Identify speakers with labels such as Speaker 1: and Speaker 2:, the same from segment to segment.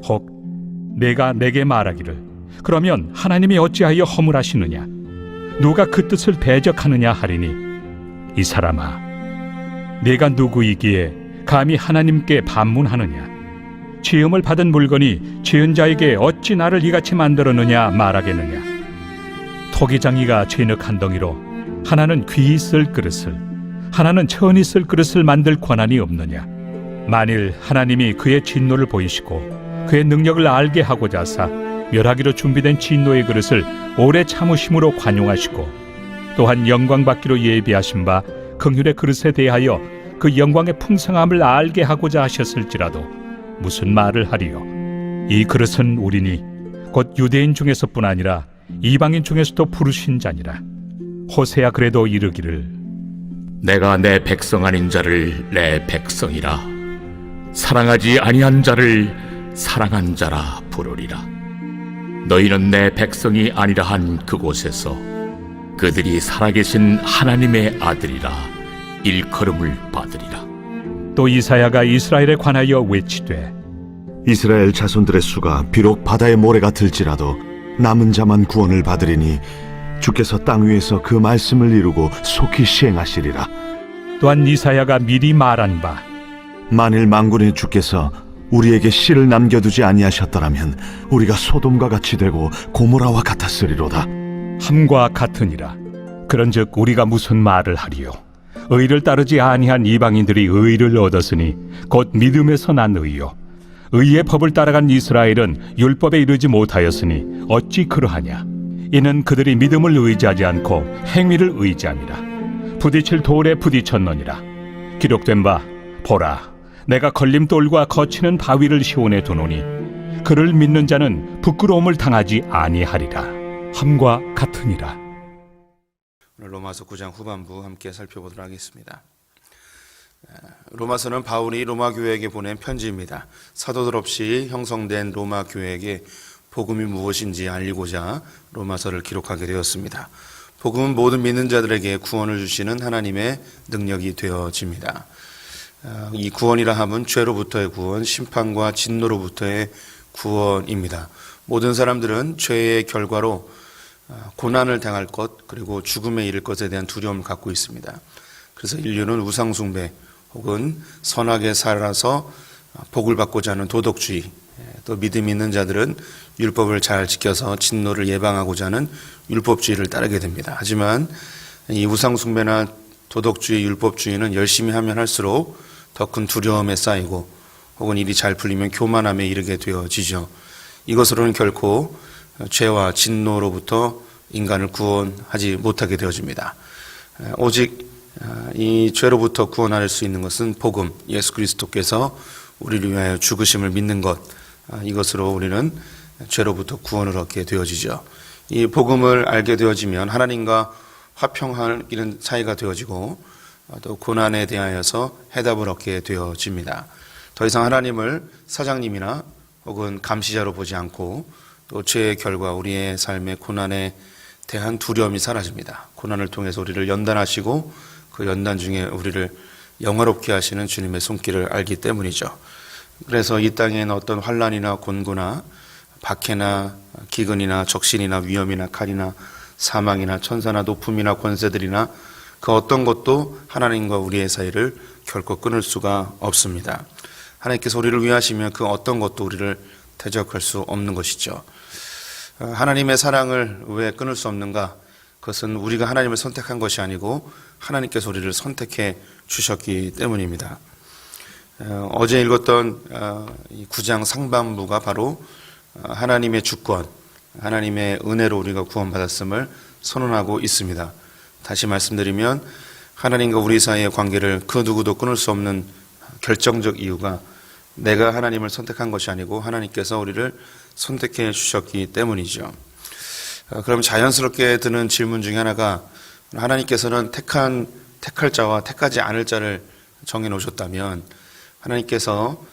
Speaker 1: 혹 내가 내게 말하기를 그러면 하나님이 어찌하여 허물하시느냐 누가 그 뜻을 대적하느냐 하리니 이 사람아 내가 누구이기에 감히 하나님께 반문하느냐 지음을 받은 물건이 지은 자에게 어찌 나를 이같이 만들었느냐 말하겠느냐 토기장이가 진흙 한 덩이로 하나는 귀히 쓸 그릇을 하나는 천히 쓸 그릇을 만들 권한이 없느냐 만일 하나님이 그의 진노를 보이시고 그의 능력을 알게 하고자 하사 멸하기로 준비된 진노의 그릇을 오래 참으심으로 관용하시고 또한 영광 받기로 예비하신 바 긍휼의 그릇에 대하여 그 영광의 풍성함을 알게 하고자 하셨을지라도 무슨 말을 하리요 이 그릇은 우리니 곧 유대인 중에서뿐 아니라 이방인 중에서도 부르신 자니라 호세야 그래도 이르기를
Speaker 2: 내가 내 백성 아닌 자를 내 백성이라 사랑하지 아니한 자를 사랑한 자라 부르리라 너희는 내 백성이 아니라 한 그곳에서 그들이 살아계신 하나님의 아들이라 일컬음을 받으리라
Speaker 1: 또 이사야가 이스라엘에 관하여 외치되
Speaker 3: 이스라엘 자손들의 수가 비록 바다의 모래가 들지라도 남은 자만 구원을 받으리니 주께서 땅 위에서 그 말씀을 이루고 속히 시행하시리라.
Speaker 1: 또한 이사야가 미리 말한 바
Speaker 3: 만일 만군의 주께서 우리에게 씨를 남겨두지 아니하셨더라면 우리가 소돔과 같이 되고 고모라와 같았으리로다.
Speaker 1: 함과 같으니라 그런즉 우리가 무슨 말을 하리요 의를 따르지 아니한 이방인들이 의를 얻었으니 곧 믿음에서 난 의요 의의 법을 따라간 이스라엘은 율법에 이르지 못하였으니 어찌 그러하냐 이는 그들이 믿음을 의지하지 않고 행위를 의지함이라 부딪힐 돌에 부딪혔느니라 기록된 바 보라 내가 걸림돌과 거치는 바위를 시온에 두노니 그를 믿는 자는 부끄러움을 당하지 아니하리라 함과 같으니라.
Speaker 4: 오늘 로마서 9장 후반부 함께 살펴보도록 하겠습니다. 로마서는 바울이 로마 교회에게 보낸 편지입니다. 사도들 없이 형성된 로마 교회에게 복음이 무엇인지 알리고자 로마서를 기록하게 되었습니다. 복음은 모든 믿는 자들에게 구원을 주시는 하나님의 능력이 되어집니다. 이 구원이라 함은 죄로부터의 구원, 심판과 진노로부터의 구원입니다. 모든 사람들은 죄의 결과로 고난을 당할 것 그리고 죽음에 이를 것에 대한 두려움을 갖고 있습니다. 그래서 인류는 우상숭배 혹은 선하게 살아서 복을 받고자 하는 도덕주의, 또 믿음 있는 자들은 율법을 잘 지켜서 진노를 예방하고자 하는 율법주의를 따르게 됩니다. 하지만 이 우상숭배나 도덕주의, 율법주의는 열심히 하면 할수록 더 큰 두려움에 쌓이고 혹은 일이 잘 풀리면 교만함에 이르게 되어지죠. 이것으로는 결코 죄와 진노로부터 인간을 구원하지 못하게 되어집니다. 오직 이 죄로부터 구원할 수 있는 것은 복음, 예수 그리스도께서 우리를 위하여 죽으심을 믿는 것, 이것으로 우리는 죄로부터 구원을 얻게 되어지죠. 이 복음을 알게 되어지면 하나님과 화평하는 사이가 되어지고 또 고난에 대하여서 해답을 얻게 되어집니다. 더 이상 하나님을 사장님이나 혹은 감시자로 보지 않고 또 죄의 결과 우리의 삶의 고난에 대한 두려움이 사라집니다. 고난을 통해서 우리를 연단하시고 그 연단 중에 우리를 영화롭게 하시는 주님의 손길을 알기 때문이죠. 그래서 이 땅에는 어떤 환난이나 곤고나 박해나 기근이나 적신이나 위험이나 칼이나 사망이나 천사나 높음이나 권세들이나 그 어떤 것도 하나님과 우리의 사이를 결코 끊을 수가 없습니다. 하나님께서 우리를 위하시면 그 어떤 것도 우리를 대적할 수 없는 것이죠. 하나님의 사랑을 왜 끊을 수 없는가? 그것은 우리가 하나님을 선택한 것이 아니고 하나님께서 우리를 선택해 주셨기 때문입니다. 어제 읽었던 9장 상반부가 바로 하나님의 주권, 하나님의 은혜로 우리가 구원받았음을 선언하고 있습니다. 다시 말씀드리면 하나님과 우리 사이의 관계를 그 누구도 끊을 수 없는 결정적 이유가 내가 하나님을 선택한 것이 아니고 하나님께서 우리를 선택해 주셨기 때문이죠. 그럼 자연스럽게 드는 질문 중에 하나가 하나님께서는 택할 자와 택하지 않을 자를 정해 놓으셨다면 하나님께서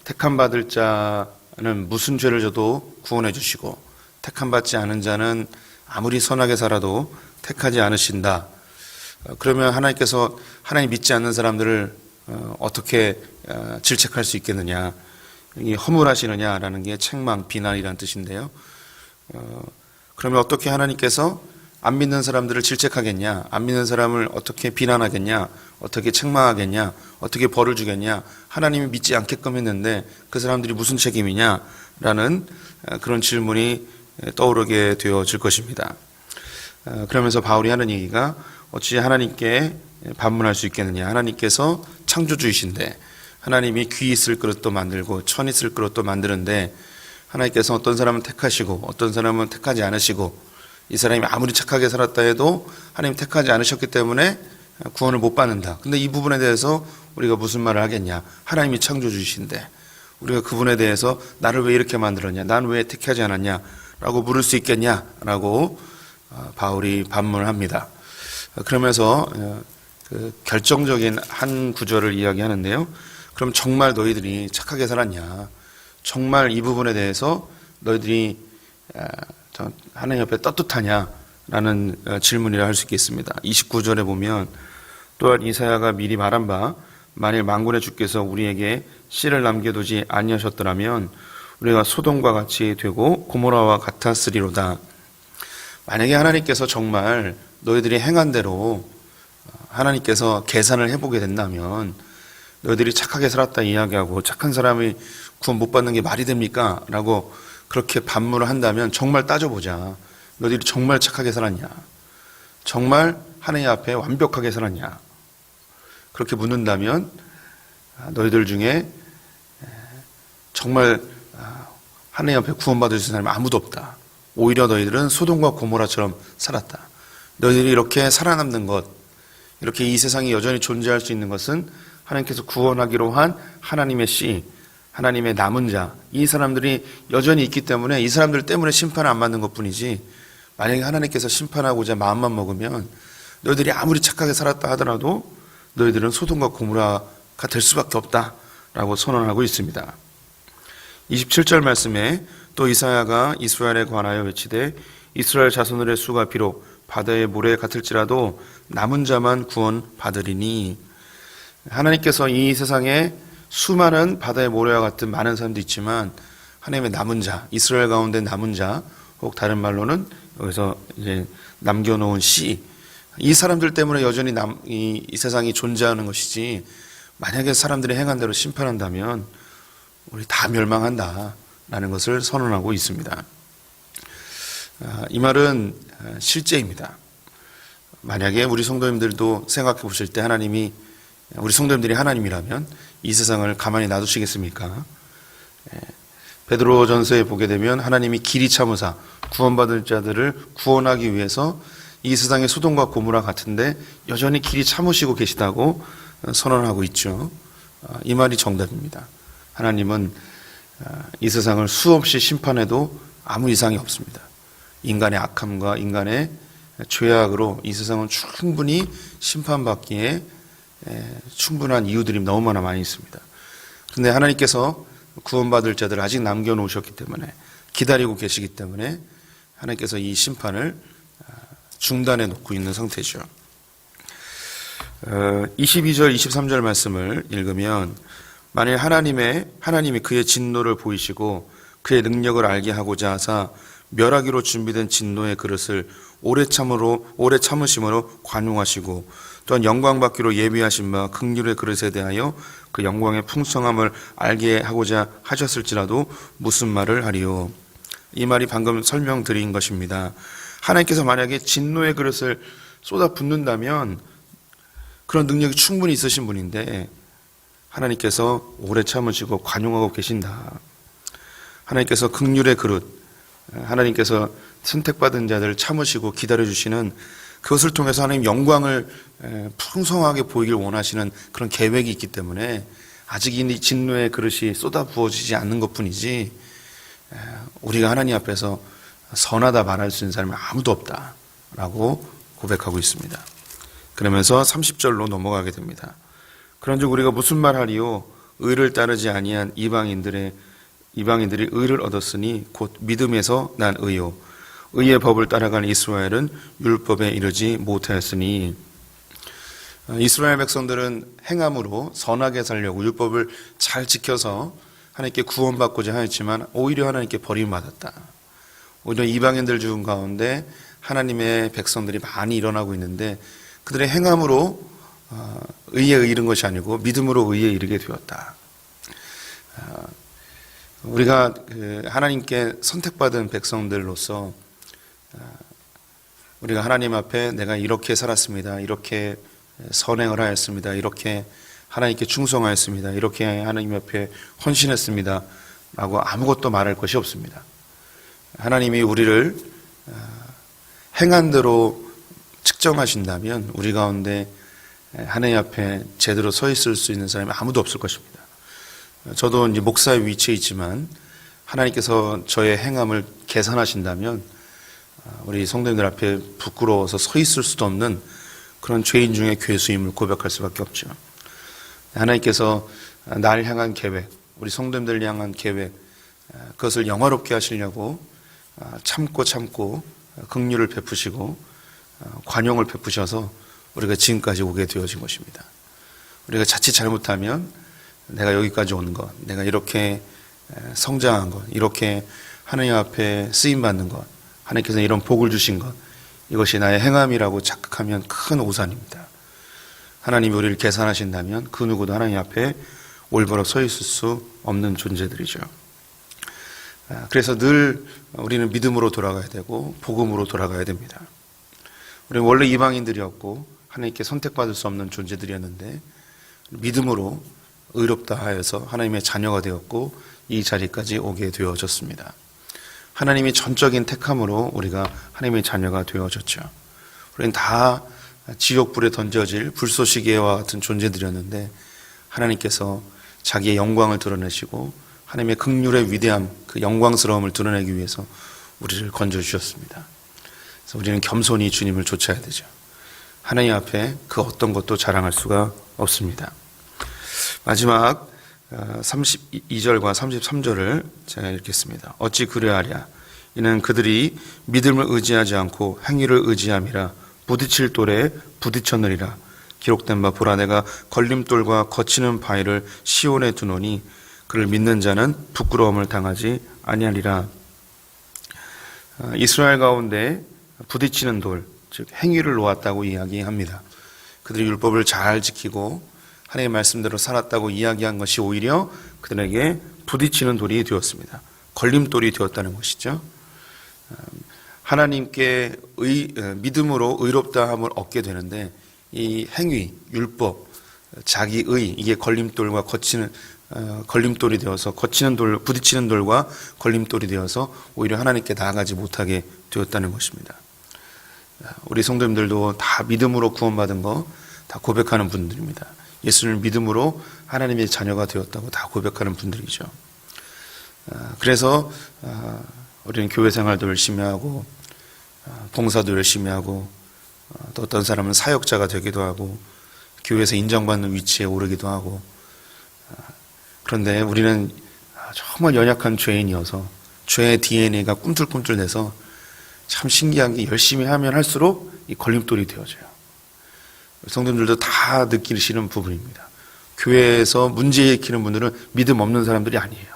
Speaker 4: 택함 받을 자는 무슨 죄를 져도 구원해 주시고 택함 받지 않은 자는 아무리 선하게 살아도 택하지 않으신다. 그러면 하나님께서 하나님 믿지 않는 사람들을 어떻게 질책할 수 있겠느냐. 이 허물하시느냐라는 게 책망, 비난이라는 뜻인데요. 그러면 어떻게 하나님께서 안 믿는 사람들을 질책하겠냐? 안 믿는 사람을 어떻게 비난하겠냐? 어떻게 책망하겠냐? 어떻게 벌을 주겠냐? 하나님이 믿지 않게끔 했는데 그 사람들이 무슨 책임이냐? 라는 그런 질문이 떠오르게 되어질 것입니다. 그러면서 바울이 하는 얘기가 어찌 하나님께 반문할 수 있겠느냐? 하나님께서 창조주이신데 하나님이 귀 있을 그릇도 만들고 천 있을 그릇도 만드는데 하나님께서 어떤 사람은 택하시고 어떤 사람은 택하지 않으시고 이 사람이 아무리 착하게 살았다 해도 하나님 택하지 않으셨기 때문에 구원을 못 받는다. 근데 이 부분에 대해서 우리가 무슨 말을 하겠냐? 하나님이 창조주이신데 우리가 그분에 대해서 나를 왜 이렇게 만들었냐? 난 왜 택하지 않았냐? 라고 물을 수 있겠냐? 라고 바울이 반문을 합니다. 그러면서 그 결정적인 한 구절을 이야기하는데요. 그럼 정말 너희들이 착하게 살았냐? 정말 이 부분에 대해서 너희들이 하나님 옆에 떳떳하냐라는 질문이라 할 수 있겠습니다. 29절에 보면 또한 이사야가 미리 말한 바 만일 만군의 주께서 우리에게 씨를 남겨두지 아니하셨더라면 우리가 소돔과 같이 되고 고모라와 같았으리로다. 만약에 하나님께서 정말 너희들이 행한 대로 하나님께서 계산을 해보게 된다면 너희들이 착하게 살았다 이야기하고 착한 사람이 구원 못 받는 게 말이 됩니까? 라고 그렇게 반문을 한다면 정말 따져보자. 너희들이 정말 착하게 살았냐? 정말 하나님 앞에 완벽하게 살았냐? 그렇게 묻는다면 너희들 중에 정말 하나님 앞에 구원받을 수 있는 사람이 아무도 없다. 오히려 너희들은 소돔과 고모라처럼 살았다. 너희들이 이렇게 살아남는 것, 이렇게 이 세상에 여전히 존재할 수 있는 것은 하나님께서 구원하기로 한 하나님의 씨, 하나님의 남은 자, 이 사람들이 여전히 있기 때문에 이 사람들 때문에 심판을 안 받는 것뿐이지 만약에 하나님께서 심판하고자 마음만 먹으면 너희들이 아무리 착하게 살았다 하더라도 너희들은 소돔과 고모라가 될 수밖에 없다라고 선언하고 있습니다. 27절 말씀에 또 이사야가 이스라엘에 관하여 외치되 이스라엘 자손들의 수가 비록 바다의 모래 같을지라도 남은 자만 구원 받으리니 하나님께서 이 세상에 수많은 바다의 모래와 같은 많은 사람도 있지만 하나님의 남은 자, 이스라엘 가운데 남은 자, 혹 다른 말로는 여기서 이제 남겨놓은 씨, 이 사람들 때문에 여전히 이 세상이 존재하는 것이지 만약에 사람들이 행한 대로 심판한다면 우리 다 멸망한다라는 것을 선언하고 있습니다. 이 말은 실제입니다. 만약에 우리 성도님들도 생각해 보실 때 하나님이 우리 성도님들이 하나님이라면 이 세상을 가만히 놔두시겠습니까? 베드로전서에 보게 되면 하나님이 길이 참으사 구원받을 자들을 구원하기 위해서 이 세상의 소돔과 고모라 같은데 여전히 길이 참으시고 계시다고 선언하고 있죠. 이 말이 정답입니다. 하나님은 이 세상을 수없이 심판해도 아무 이상이 없습니다. 인간의 악함과 인간의 죄악으로 이 세상은 충분히 심판받기에 충분한 이유들이 너무나 많이 있습니다. 그런데 하나님께서 구원받을 자들을 아직 남겨놓으셨기 때문에 기다리고 계시기 때문에 하나님께서 이 심판을 중단해 놓고 있는 상태죠. 22절, 23절 말씀을 읽으면 만일 하나님이 그의 진노를 보이시고 그의 능력을 알게 하고자 하사 멸하기로 준비된 진노의 그릇을 오래 참으심으로 관용하시고 또한 영광 받기로 예비하신 바 긍휼의 그릇에 대하여 그 영광의 풍성함을 알게 하고자 하셨을지라도 무슨 말을 하리요. 이 말이 방금 설명드린 것입니다. 하나님께서 만약에 진노의 그릇을 쏟아붓는다면 그런 능력이 충분히 있으신 분인데 하나님께서 오래 참으시고 관용하고 계신다. 하나님께서 긍휼의 그릇, 하나님께서 선택받은 자들을 참으시고 기다려주시는 그것을 통해서 하나님 영광을 풍성하게 보이길 원하시는 그런 계획이 있기 때문에 아직 이 진노의 그릇이 쏟아 부어지지 않는 것뿐이지 우리가 하나님 앞에서 선하다 말할 수 있는 사람이 아무도 없다라고 고백하고 있습니다. 그러면서 30절로 넘어가게 됩니다. 그런즉 우리가 무슨 말하리요? 의를 따르지 아니한 이방인들이 의를 얻었으니 곧 믿음에서 난 의요. 의의 법을 따라가는 이스라엘은 율법에 이르지 못하였으니 이스라엘 백성들은 행함으로 선하게 살려고 율법을 잘 지켜서 하나님께 구원받고자 하였지만 오히려 하나님께 버림받았다. 오히려 이방인들 중 가운데 하나님의 백성들이 많이 일어나고 있는데 그들의 행함으로 의에 이른 것이 아니고 믿음으로 의에 이르게 되었다. 우리가 하나님께 선택받은 백성들로서 우리가 하나님 앞에 내가 이렇게 살았습니다. 이렇게 선행을 하였습니다. 이렇게 하나님께 충성하였습니다. 이렇게 하나님 앞에 헌신했습니다. 라고 아무것도 말할 것이 없습니다. 하나님이 우리를 행한 대로 측정하신다면 우리 가운데 하나님 앞에 제대로 서 있을 수 있는 사람이 아무도 없을 것입니다. 저도 이제 목사의 위치에 있지만 하나님께서 저의 행함을 계산하신다면 우리 성도님들 앞에 부끄러워서 서 있을 수도 없는 그런 죄인 중에 괴수임을 고백할 수밖에 없죠. 하나님께서 나를 향한 계획, 우리 성도님들을 향한 계획, 그것을 영화롭게 하시려고 참고 긍휼을 베푸시고 관용을 베푸셔서 우리가 지금까지 오게 되어진 것입니다. 우리가 자칫 잘못하면 내가 여기까지 온 것, 내가 이렇게 성장한 것, 이렇게 하나님 앞에 쓰임받는 것, 하나님께서 이런 복을 주신 것, 이것이 나의 행함이라고 착각하면 큰 오산입니다. 하나님이 우리를 계산하신다면 그 누구도 하나님 앞에 올바로 서 있을 수 없는 존재들이죠. 그래서 늘 우리는 믿음으로 돌아가야 되고 복음으로 돌아가야 됩니다. 우리는 원래 이방인들이었고 하나님께 선택받을 수 없는 존재들이었는데 믿음으로 의롭다 하여서 하나님의 자녀가 되었고 이 자리까지 오게 되어졌습니다. 하나님의 전적인 택함으로 우리가 하나님의 자녀가 되어졌죠. 우리는 다 지옥불에 던져질 불쏘시개와 같은 존재들이었는데 하나님께서 자기의 영광을 드러내시고 하나님의 긍휼의 위대함, 그 영광스러움을 드러내기 위해서 우리를 건져주셨습니다. 그래서 우리는 겸손히 주님을 좇아야 되죠. 하나님 앞에 그 어떤 것도 자랑할 수가 없습니다. 마지막 32절과 33절을 제가 읽겠습니다. 어찌 그래하랴. 이는 그들이 믿음을 의지하지 않고 행위를 의지함이라. 부딪힐 돌에 부딪혔느니라. 기록된 바 보라 내가 걸림돌과 거치는 바위를 시온에 두노니 그를 믿는 자는 부끄러움을 당하지 아니하리라. 이스라엘 가운데 부딪히는 돌, 즉 행위를 놓았다고 이야기합니다. 그들이 율법을 잘 지키고 하나님의 말씀대로 살았다고 이야기한 것이 오히려 그들에게 부딪히는 돌이 되었습니다. 걸림돌이 되었다는 것이죠. 하나님께 믿음으로 의롭다함을 얻게 되는데 이 행위, 율법, 자기의 이게 걸림돌과 걸림돌이 되어서 부딪히는 돌과 걸림돌이 되어서 오히려 하나님께 나아가지 못하게 되었다는 것입니다. 우리 성도님들도 다 믿음으로 구원받은 거 다 고백하는 분들입니다. 예수를 믿음으로 하나님의 자녀가 되었다고 다 고백하는 분들이죠. 그래서 우리는 교회 생활도 열심히 하고 봉사도 열심히 하고 또 어떤 사람은 사역자가 되기도 하고 교회에서 인정받는 위치에 오르기도 하고 그런데 우리는 정말 연약한 죄인이어서 죄의 DNA가 꿈틀꿈틀대서 참 신기한 게 열심히 하면 할수록 이 걸림돌이 되어져요. 성도님들도 다 느끼시는 부분입니다. 교회에서 문제 일으키는 분들은 믿음 없는 사람들이 아니에요.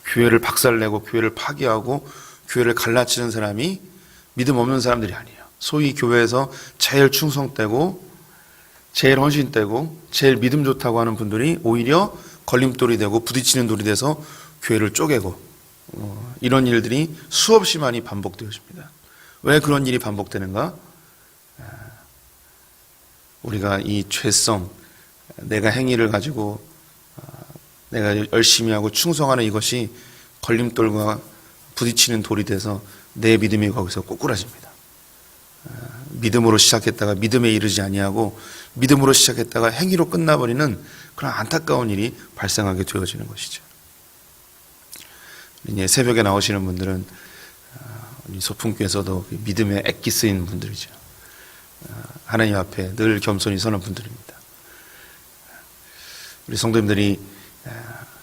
Speaker 4: 교회를 박살내고 교회를 파괴하고 교회를 갈라치는 사람이 믿음 없는 사람들이 아니에요. 소위 교회에서 제일 충성되고 제일 헌신되고 제일 믿음 좋다고 하는 분들이 오히려 걸림돌이 되고 부딪히는 돌이 돼서 교회를 쪼개고 이런 일들이 수없이 많이 반복되어집니다. 왜 그런 일이 반복되는가? 우리가 이 죄성, 내가 행위를 가지고 내가 열심히 하고 충성하는 이것이 걸림돌과 부딪히는 돌이 돼서 내 믿음이 거기서 꼬꾸라집니다. 믿음으로 시작했다가 믿음에 이르지 아니하고 믿음으로 시작했다가 행위로 끝나버리는 그런 안타까운 일이 발생하게 되어지는 것이죠. 새벽에 나오시는 분들은 우리 소풍교에서도 믿음에 액기 쓰인 분들이죠. 하나님 앞에 늘 겸손히 서는 분들입니다. 우리 성도님들이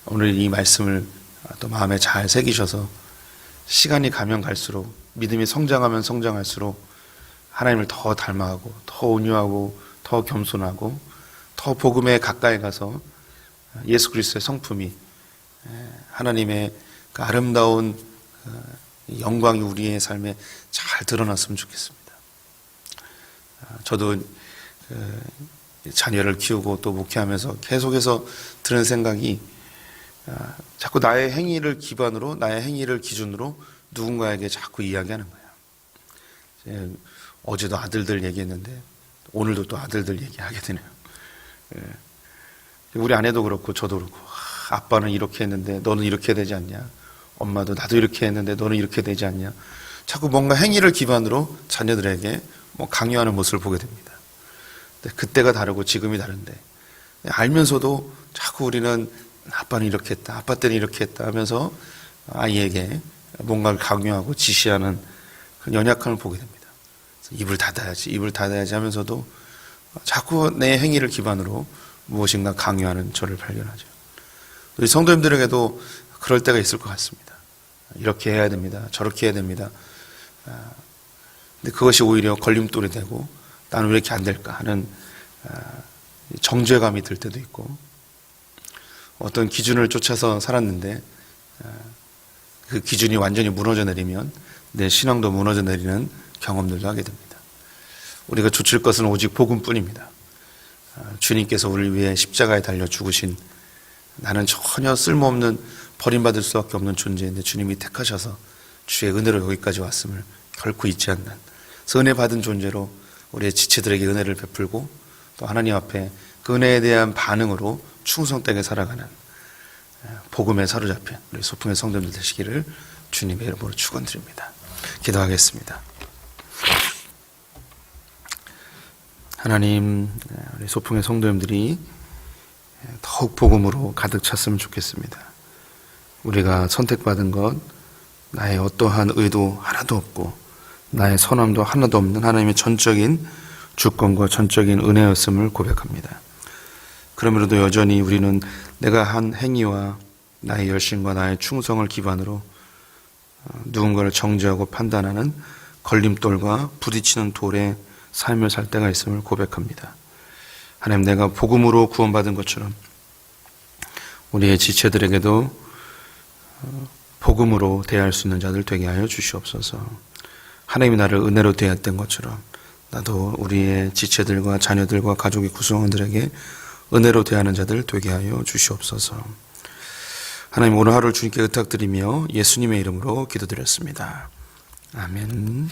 Speaker 4: 오늘 이 말씀을 또 마음에 잘 새기셔서 시간이 가면 갈수록 믿음이 성장하면 성장할수록 하나님을 더 닮아가고 더 온유하고 더 겸손하고 더 복음에 가까이 가서 예수 그리스도의 성품이 하나님의 그 아름다운 영광이 우리의 삶에 잘 드러났으면 좋겠습니다. 저도 자녀를 키우고 또 목회하면서 계속해서 드는 생각이 자꾸 나의 행위를 기반으로, 나의 행위를 기준으로 누군가에게 자꾸 이야기하는 거예요. 어제도 아들들 얘기했는데 오늘도 또 아들들 얘기하게 되네요. 우리 아내도 그렇고 저도 그렇고, 아빠는 이렇게 했는데 너는 이렇게 되지 않냐, 엄마도 나도 이렇게 했는데 너는 이렇게 되지 않냐, 자꾸 뭔가 행위를 기반으로 자녀들에게 강요하는 모습을 보게 됩니다. 그때가 다르고 지금이 다른데, 알면서도 자꾸 우리는 아빠는 이렇게 했다, 아빠 때는 이렇게 했다 하면서 아이에게 뭔가를 강요하고 지시하는 그런 연약함을 보게 됩니다. 입을 닫아야지 하면서도 자꾸 내 행위를 기반으로 무엇인가 강요하는 저를 발견하죠. 우리 성도님들에게도 그럴 때가 있을 것 같습니다. 이렇게 해야 됩니다, 저렇게 해야 됩니다. 근데 그것이 오히려 걸림돌이 되고 나는 왜 이렇게 안 될까 하는 정죄감이 들 때도 있고, 어떤 기준을 쫓아서 살았는데 그 기준이 완전히 무너져 내리면 내 신앙도 무너져 내리는 경험들도 하게 됩니다. 우리가 좇을 것은 오직 복음뿐입니다. 주님께서 우리를 위해 십자가에 달려 죽으신, 나는 전혀 쓸모없는 버림받을 수밖에 없는 존재인데 주님이 택하셔서 주의 은혜로 여기까지 왔음을 결코 잊지 않는, 그래서 은혜 받은 존재로 우리의 지체들에게 은혜를 베풀고 또 하나님 앞에 그 은혜에 대한 반응으로 충성되게 살아가는 복음에 사로잡힌 우리 소풍의 성도들 되시기를 주님의 이름으로 축원드립니다. 기도하겠습니다. 하나님, 우리 소풍의 성도님들이 더욱 복음으로 가득 찼으면 좋겠습니다. 우리가 선택받은 것, 나의 어떠한 의도 하나도 없고 나의 선함도 하나도 없는 하나님의 전적인 주권과 전적인 은혜였음을 고백합니다. 그러므로도 여전히 우리는 내가 한 행위와 나의 열심과 나의 충성을 기반으로 누군가를 정죄하고 판단하는 걸림돌과 부딪히는 돌에 삶을 살 때가 있음을 고백합니다. 하나님, 내가 복음으로 구원받은 것처럼 우리의 지체들에게도 복음으로 대할 수 있는 자들 되게 하여 주시옵소서. 하나님이 나를 은혜로 대했던 것처럼 나도 우리의 지체들과 자녀들과 가족의 구성원들에게 은혜로 대하는 자들 되게 하여 주시옵소서. 하나님, 오늘 하루를 주님께 의탁드리며 예수님의 이름으로 기도드렸습니다. 아멘.